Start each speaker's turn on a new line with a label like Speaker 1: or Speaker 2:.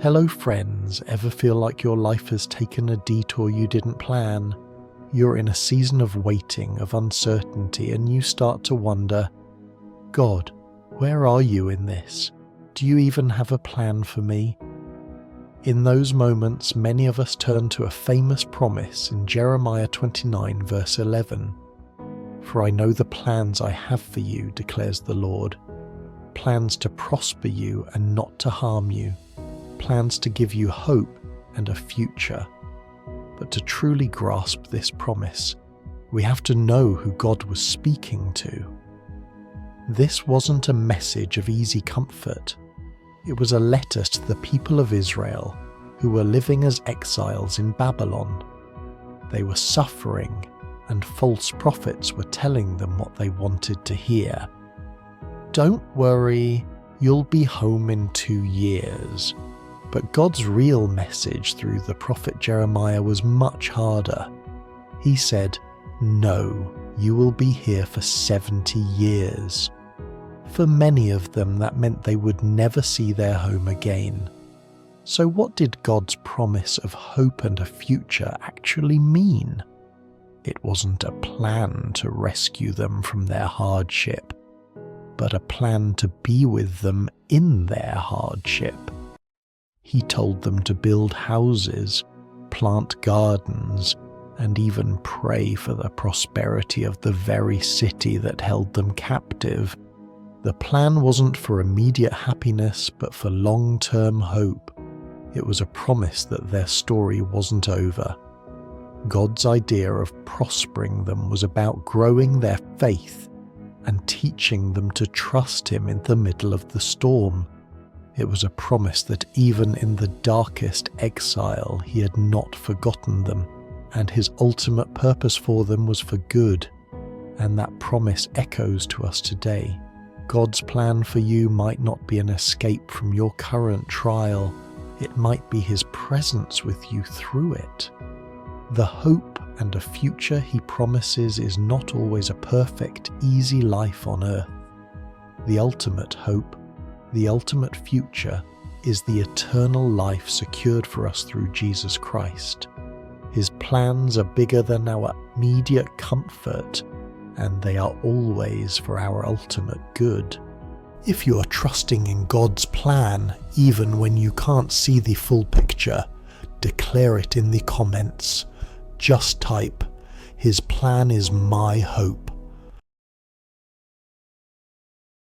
Speaker 1: Hello friends, ever feel like your life has taken a detour you didn't plan? You're in a season of waiting, of uncertainty, and you start to wonder, God, where are you in this? Do you even have a plan for me? In those moments, many of us turn to a famous promise in Jeremiah 29 verse 11. For I know the plans I have for you, declares the Lord. Plans to prosper you and not to harm you. Plans to give you hope and a future. But to truly grasp this promise, we have to know who God was speaking to. This wasn't a message of easy comfort. It was a letter to the people of Israel who were living as exiles in Babylon. They were suffering, and false prophets were telling them what they wanted to hear. Don't worry, you'll be home in 2 years. But God's real message through the prophet Jeremiah was much harder. He said, no, you will be here for 70 years. For many of them, that meant they would never see their home again. So what did God's promise of hope and a future actually mean? It wasn't a plan to rescue them from their hardship, but a plan to be with them in their hardship. He told them to build houses, plant gardens, and even pray for the prosperity of the very city that held them captive. The plan wasn't for immediate happiness, but for long-term hope. It was a promise that their story wasn't over. God's idea of prospering them was about growing their faith and teaching them to trust Him in the middle of the storm. It was a promise that even in the darkest exile, He had not forgotten them, and His ultimate purpose for them was for good. And that promise echoes to us today. God's plan for you might not be an escape from your current trial. It might be His presence with you through it. The hope and a future He promises is not always a perfect, easy life on earth. The ultimate hope, the ultimate future, is the eternal life secured for us through Jesus Christ. His plans are bigger than our immediate comfort, and they are always for our ultimate good. If you are trusting in God's plan, even when you can't see the full picture, declare it in the comments. Just type, His plan is my hope.